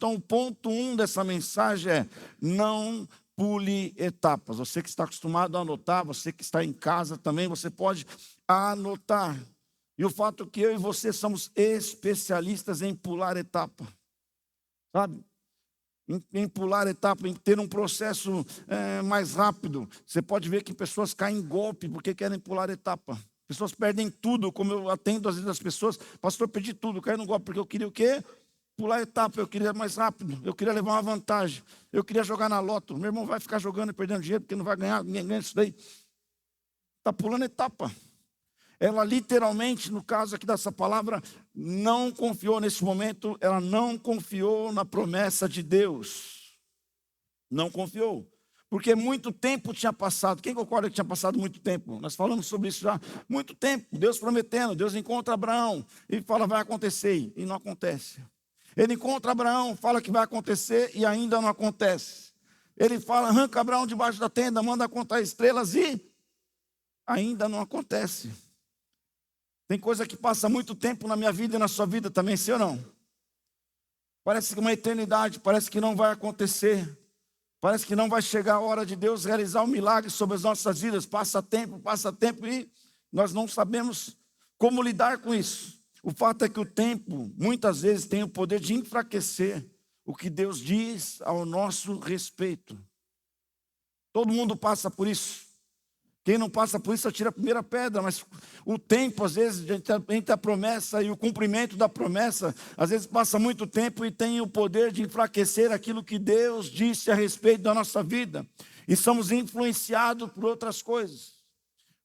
Então, o ponto 1 dessa mensagem é: não pule etapas. Você que está acostumado a anotar, você que está em casa também, você pode anotar. E o fato é que eu e você somos especialistas em pular etapa, sabe? Em pular etapa, em ter um processo mais rápido. Você pode ver que pessoas caem em golpe porque querem pular etapa. Pessoas perdem tudo, como eu atendo às vezes as pessoas: pastor, perdi tudo, caí no golpe, porque eu queria o quê? Pular etapa, eu queria mais rápido, eu queria levar uma vantagem, eu queria jogar na loto. Meu irmão vai ficar jogando e perdendo dinheiro porque não vai ganhar, ninguém ganha isso daí. Está pulando etapa. Ela literalmente, no caso aqui dessa palavra, não confiou nesse momento, ela não confiou na promessa de Deus. Não confiou. Porque muito tempo tinha passado. Quem concorda que tinha passado muito tempo? Nós falamos sobre isso já. Muito tempo. Deus prometendo. Deus encontra Abraão e fala: vai acontecer. E não acontece. Ele encontra Abraão, fala que vai acontecer e ainda não acontece. Ele fala: arranca Abraão debaixo da tenda, manda contar estrelas e ainda não acontece. Tem coisa que passa muito tempo na minha vida e na sua vida também, sim ou não? Parece que uma eternidade, parece que não vai acontecer. Parece que não vai chegar a hora de Deus realizar um milagre sobre as nossas vidas. Passa tempo e nós não sabemos como lidar com isso. O fato é que o tempo, muitas vezes, tem o poder de enfraquecer o que Deus diz ao nosso respeito. Todo mundo passa por isso. Quem não passa por isso, atira a primeira pedra. Mas o tempo, às vezes, entre a promessa e o cumprimento da promessa, às vezes passa muito tempo e tem o poder de enfraquecer aquilo que Deus disse a respeito da nossa vida. E somos influenciados por outras coisas,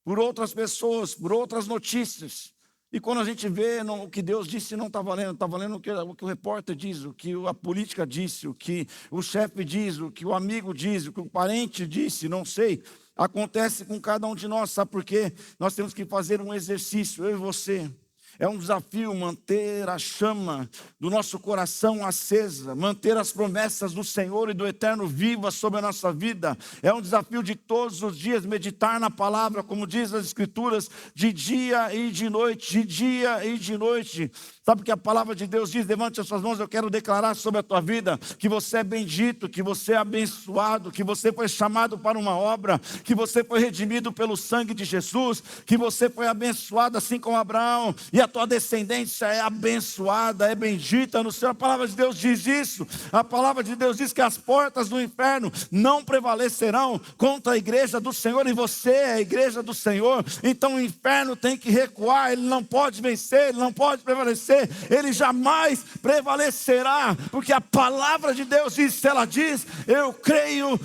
por outras pessoas, por outras notícias. E quando a gente vê o que Deus disse, não está valendo o que o repórter diz, o que a política disse, o que o chefe diz, o que o amigo diz, o que o parente disse, não sei. Acontece com cada um de nós, sabe por quê? Nós temos que fazer um exercício, eu e você. É um desafio manter a chama do nosso coração acesa, manter as promessas do Senhor e do Eterno vivas sobre a nossa vida. É um desafio de todos os dias meditar na palavra, como diz as Escrituras, de dia e de noite, de dia e de noite. Sabe o que a palavra de Deus diz? Levante as suas mãos, eu quero declarar sobre a tua vida que você é bendito, que você é abençoado, que você foi chamado para uma obra, que você foi redimido pelo sangue de Jesus, que você foi abençoado assim como Abraão, e a tua descendência é abençoada, é bendita no Senhor. A palavra de Deus diz isso. A palavra de Deus diz que as portas do inferno não prevalecerão contra a igreja do Senhor, e você é a igreja do Senhor. Então o inferno tem que recuar, ele não pode vencer, ele não pode prevalecer, ele jamais prevalecerá, porque a palavra de Deus diz, se ela diz, eu creio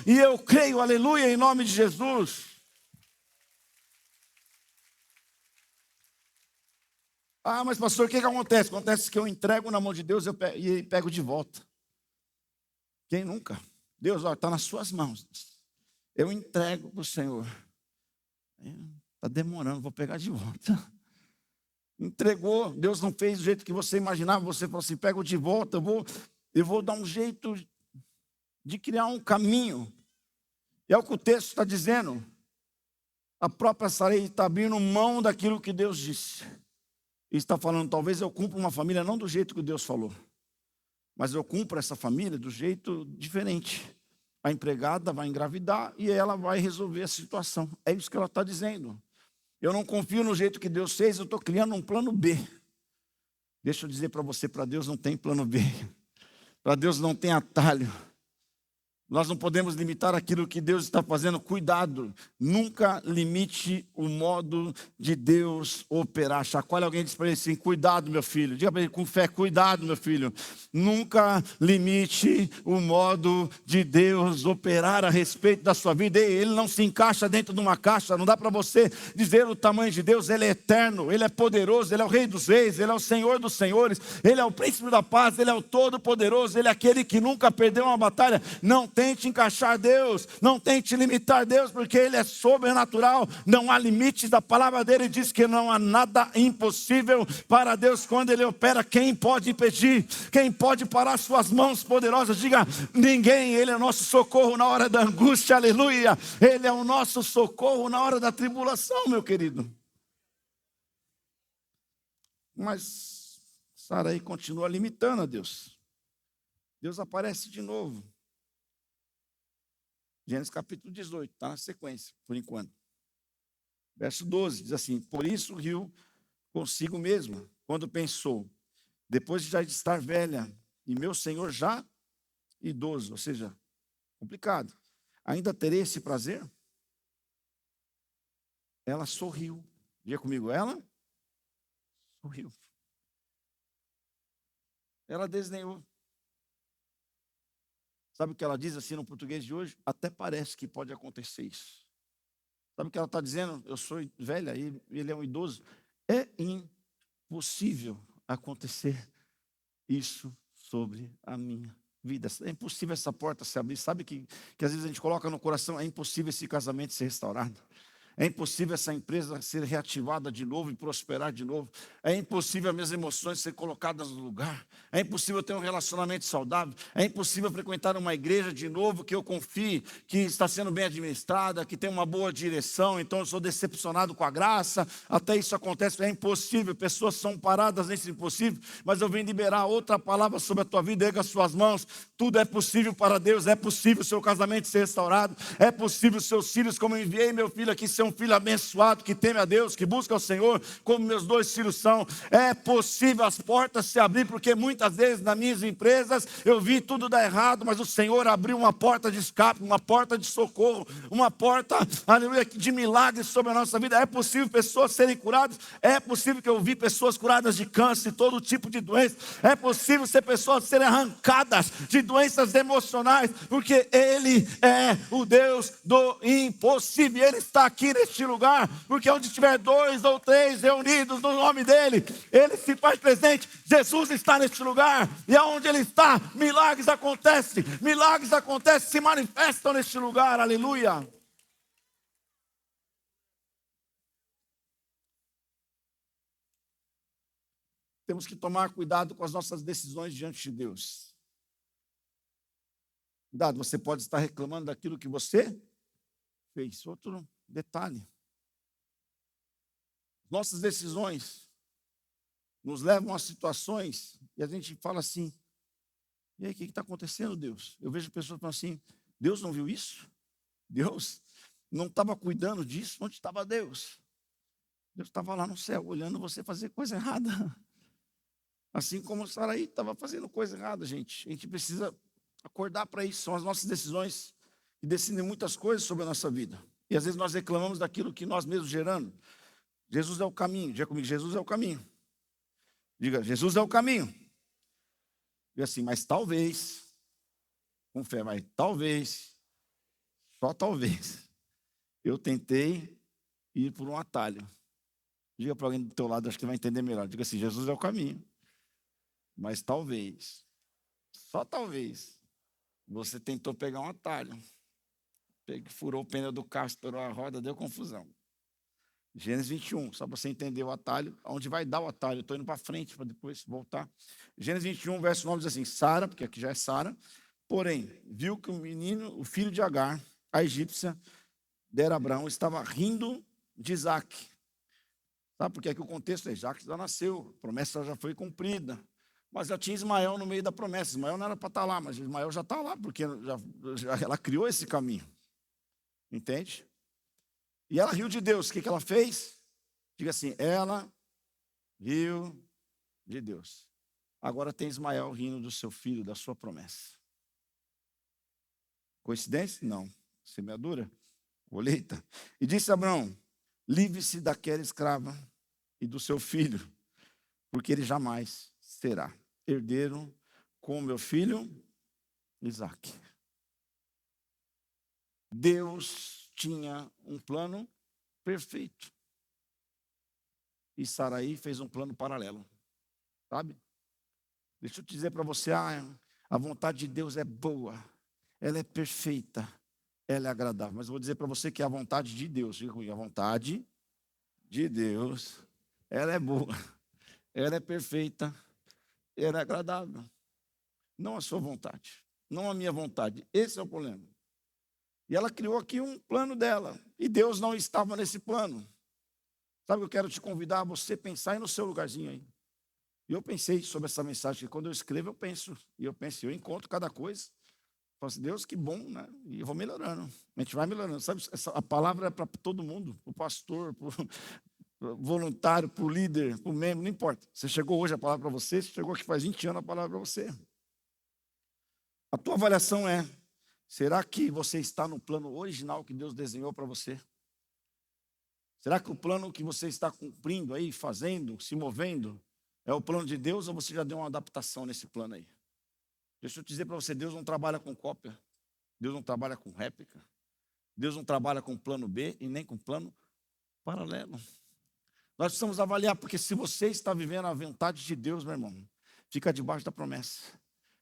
e eu creio, aleluia, em nome de Jesus. Ah, mas pastor, o que acontece? Acontece que eu entrego na mão de Deus e pego de volta. Quem nunca? Deus, está nas suas mãos. Eu entrego para o Senhor. Está demorando, vou pegar de volta. Entregou, Deus não fez do jeito que você imaginava. Você falou assim: pego de volta, eu vou dar um jeito de criar um caminho. E é o que o texto está dizendo. A própria Sarei está abrindo mão daquilo que Deus disse. E está falando: talvez eu cumpra uma família não do jeito que Deus falou, mas eu cumpro essa família do jeito diferente. A empregada vai engravidar e ela vai resolver a situação. É isso que ela está dizendo. Eu não confio no jeito que Deus fez, eu estou criando um plano B. Deixa eu dizer para você, para Deus não tem plano B. Para Deus não tem atalho. Nós não podemos limitar aquilo que Deus está fazendo. Cuidado, nunca limite o modo de Deus operar. Chacoalha alguém e diz para ele assim: cuidado, meu filho. Diga para ele com fé: cuidado, meu filho. Nunca limite o modo de Deus operar a respeito da sua vida. Ele não se encaixa dentro de uma caixa. Não dá para você dizer o tamanho de Deus. Ele é eterno, Ele é poderoso, Ele é o Rei dos Reis, Ele é o Senhor dos Senhores, Ele é o Príncipe da Paz, Ele é o Todo-Poderoso, Ele é aquele que nunca perdeu uma batalha. Não tente encaixar Deus, não tente limitar Deus, porque Ele é sobrenatural. Não há limites. Da palavra dele diz que não há nada impossível para Deus. Quando Ele opera, quem pode impedir? Quem pode parar suas mãos poderosas? Diga: ninguém. Ele é o nosso socorro na hora da angústia, aleluia. Ele é o nosso socorro na hora da tribulação, meu querido. Mas Sarai continua limitando a Deus. Deus aparece de novo. Gênesis capítulo 18, está na sequência, por enquanto. Verso 12, diz assim: por isso riu consigo mesma, quando pensou, depois de já estar velha, e meu senhor já idoso, ou seja, complicado, ainda terei esse prazer? Ela sorriu. Diga comigo, ela sorriu. Ela desdenhou. Sabe o que ela diz assim no português de hoje? Até parece que pode acontecer isso. Sabe o que ela está dizendo? Eu sou velha e ele é um idoso. É impossível acontecer isso sobre a minha vida. É impossível essa porta se abrir. Sabe que às vezes a gente coloca no coração, é impossível esse casamento ser restaurado. É impossível essa empresa ser reativada de novo e prosperar de novo. É impossível as minhas emoções serem colocadas no lugar. É impossível ter um relacionamento saudável. É impossível frequentar uma igreja de novo que eu confie, que está sendo bem administrada, que tem uma boa direção. Então eu sou decepcionado com a graça. Até isso acontece. É impossível. Pessoas são paradas nesse impossível. Mas eu venho liberar outra palavra sobre a tua vida. Erga as suas mãos. Tudo é possível para Deus. É possível o seu casamento ser restaurado. É possível os seus filhos, como eu enviei meu filho aqui, ser um filho abençoado, que teme a Deus, que busca o Senhor, como meus 2 filhos são. É possível as portas se abrir, porque muitas vezes nas minhas empresas eu vi tudo dar errado, mas o Senhor abriu uma porta de escape, uma porta de socorro, uma porta, aleluia, de milagres sobre a nossa vida. É possível pessoas serem curadas. É possível que eu vi pessoas curadas de câncer, todo tipo de doença. É possível ser pessoas serem arrancadas de doenças emocionais, porque Ele é o Deus do impossível. Ele está aqui neste lugar, porque onde tiver 2 ou 3 reunidos no nome dEle, Ele se faz presente. Jesus está neste lugar, e aonde Ele está, milagres acontecem, se manifestam neste lugar, aleluia. Temos que tomar cuidado com as nossas decisões diante de Deus. Cuidado, você pode estar reclamando daquilo que você fez. Outro detalhe. Nossas decisões nos levam a situações e a gente fala assim: e aí, o que está acontecendo, Deus? Eu vejo pessoas falando assim: Deus não viu isso? Deus não estava cuidando disso? Onde estava Deus? Deus estava lá no céu, olhando você fazer coisa errada. Assim como Saraí estava fazendo coisa errada, gente. A gente precisa acordar para isso. São as nossas decisões que decidem muitas coisas sobre a nossa vida. E às vezes nós reclamamos daquilo que nós mesmos geramos. Jesus é o caminho. Diga comigo, Jesus é o caminho. Diga, Jesus é o caminho. Diga assim, mas talvez, com fé, mas talvez, só talvez, eu tentei ir por um atalho. Diga para alguém do teu lado, acho que vai entender melhor. Diga assim, Jesus é o caminho. Mas talvez, só talvez, você tentou pegar um atalho. Furou o pneu do carro, estourou a roda, deu confusão. Gênesis 21, só para você entender o atalho, onde vai dar o atalho. Estou indo para frente para depois voltar. Gênesis 21, verso 9 diz assim: Sara, porque aqui já é Sara, porém, viu que o menino, o filho de Agar, a egípcia, dera Abraão, estava rindo de Isaac. Sabe por que aqui o contexto é: Isaac já nasceu, a promessa já foi cumprida. Mas já tinha Ismael no meio da promessa. Ismael não era para estar lá, mas Ismael já está lá, porque ela criou esse caminho. Entende? E ela riu de Deus. O que ela fez? Diga assim, ela riu de Deus. Agora tem Ismael rindo do seu filho, da sua promessa. Coincidência? Não. Semeadura? Colheita. E disse a Abraão: livre-se daquela escrava e do seu filho, porque ele jamais será herdeiro com meu filho Isaque. Deus tinha um plano perfeito. E Saraí fez um plano paralelo. Sabe? Deixa eu te dizer para você, a vontade de Deus é boa, ela é perfeita, ela é agradável. Mas eu vou dizer para você que a vontade de Deus, diga comigo, a vontade de Deus, ela é boa, ela é perfeita, ela é agradável. Não a sua vontade, não a minha vontade. Esse é o problema. E ela criou aqui um plano dela. E Deus não estava nesse plano. Sabe o que eu quero te convidar a você pensar aí no seu lugarzinho aí. E eu pensei sobre essa mensagem, que quando eu escrevo, eu encontro cada coisa. Falo assim, Deus, que bom, né? E eu vou melhorando. A gente vai melhorando. Sabe, a palavra é para todo mundo, para o pastor, para o voluntário, para o líder, para o membro, não importa. Você chegou hoje a palavra para você, você chegou aqui faz 20 anos a palavra para você. A tua avaliação é, será que você está no plano original que Deus desenhou para você? Será que o plano que você está cumprindo aí, fazendo, se movendo, é o plano de Deus ou você já deu uma adaptação nesse plano aí? Deixa eu te dizer para você, Deus não trabalha com cópia, Deus não trabalha com réplica, Deus não trabalha com plano B e nem com plano paralelo. Nós precisamos avaliar, porque se você está vivendo a vontade de Deus, meu irmão, fica debaixo da promessa,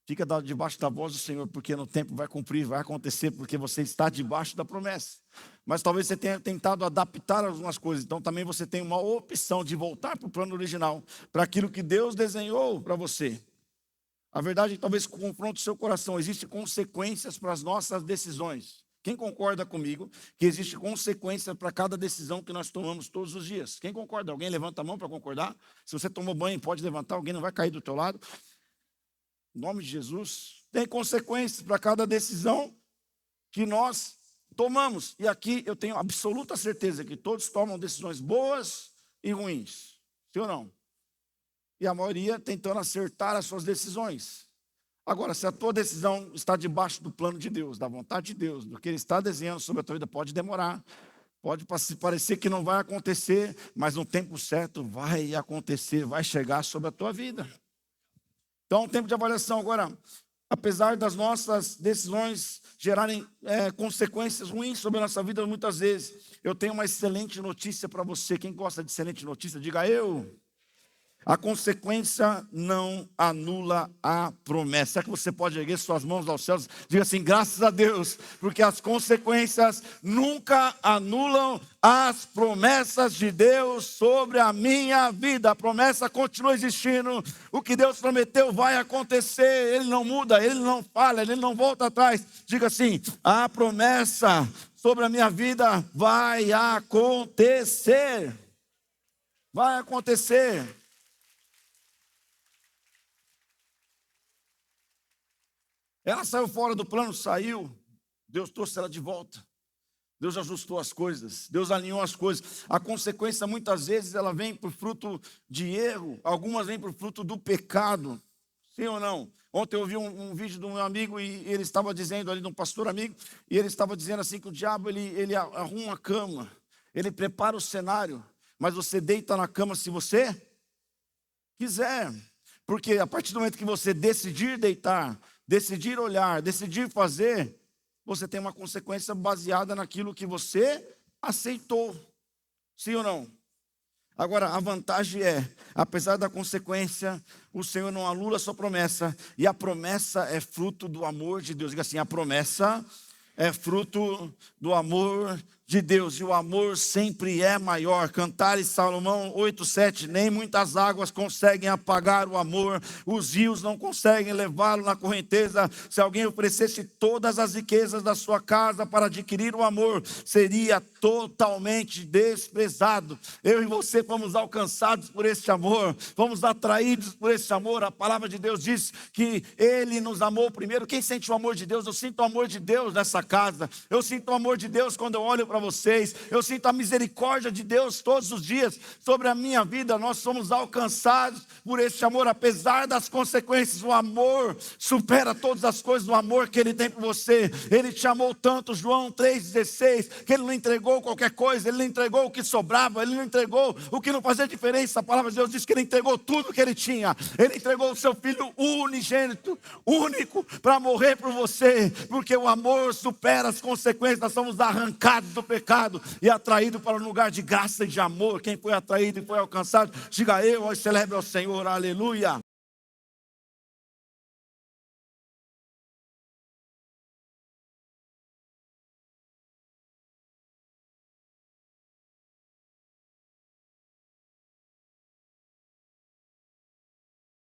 fica debaixo da voz do Senhor, porque no tempo vai cumprir, vai acontecer, porque você está debaixo da promessa. Mas talvez você tenha tentado adaptar algumas coisas, então também você tem uma opção de voltar para o plano original, para aquilo que Deus desenhou para você. A verdade é que talvez confronte o seu coração. Existem consequências para as nossas decisões. Quem concorda comigo que existe consequência para cada decisão que nós tomamos todos os dias? Quem concorda? Alguém levanta a mão para concordar? Se você tomou banho, pode levantar, alguém não vai cair do teu lado. Em nome de Jesus, tem consequências para cada decisão que nós tomamos. E aqui eu tenho absoluta certeza que todos tomam decisões boas e ruins. Sim ou não? E a maioria tentando acertar as suas decisões. Agora, se a tua decisão está debaixo do plano de Deus, da vontade de Deus, do que Ele está desenhando sobre a tua vida, pode demorar, pode parecer que não vai acontecer, mas no tempo certo vai acontecer, vai chegar sobre a tua vida. Então, tempo de avaliação. Agora, apesar das nossas decisões gerarem consequências ruins sobre a nossa vida muitas vezes, eu tenho uma excelente notícia para você. Quem gosta de excelente notícia, diga eu. A consequência não anula a promessa. Será que você pode erguer suas mãos aos céus? Diga assim, graças a Deus, porque as consequências nunca anulam as promessas de Deus sobre a minha vida. A promessa continua existindo. O que Deus prometeu vai acontecer. Ele não muda, Ele não falha, Ele não volta atrás. Diga assim, a promessa sobre a minha vida vai acontecer. Vai acontecer. Ela saiu fora do plano, saiu. Deus trouxe ela de volta. Deus ajustou as coisas. Deus alinhou as coisas. A consequência, muitas vezes, ela vem por fruto de erro. Algumas vêm por fruto do pecado. Sim ou não? Ontem eu vi um vídeo de um meu amigo e ele estava dizendo ali, de um pastor amigo, e ele estava dizendo assim que o diabo, ele arruma a cama. Ele prepara o cenário. Mas você deita na cama se você quiser. Porque a partir do momento que você decidir deitar, decidir olhar, decidir fazer, você tem uma consequência baseada naquilo que você aceitou. Sim ou não? Agora, a vantagem é, apesar da consequência, o Senhor não anula a sua promessa, e a promessa é fruto do amor de Deus. Diga assim, a promessa é fruto do amor de Deus, e o amor sempre é maior. Cantares Salomão 8:7, nem muitas águas conseguem apagar o amor, os rios não conseguem levá-lo na correnteza. Se alguém oferecesse todas as riquezas da sua casa para adquirir o amor, seria totalmente desprezado. Eu e você fomos alcançados por esse amor, fomos atraídos por esse amor. A palavra de Deus diz que Ele nos amou primeiro. Quem sente o amor de Deus? Eu sinto o amor de Deus nessa casa. Eu sinto o amor de Deus quando eu olho para vocês. Eu sinto a misericórdia de Deus todos os dias sobre a minha vida. Nós somos alcançados por esse amor, apesar das consequências. O amor supera todas as coisas, o amor que Ele tem por você. Ele te amou tanto, João 3,16, que Ele não entregou qualquer coisa, Ele não entregou o que sobrava, Ele não entregou o que não fazia diferença. A palavra de Deus diz que Ele entregou tudo que Ele tinha. Ele entregou o seu Filho unigênito, único, para morrer por você, porque o amor supera as consequências. Nós somos arrancados do pecado e atraídos para um lugar de graça e de amor. Quem foi atraído e foi alcançado, diga eu, celebre ao Senhor, aleluia.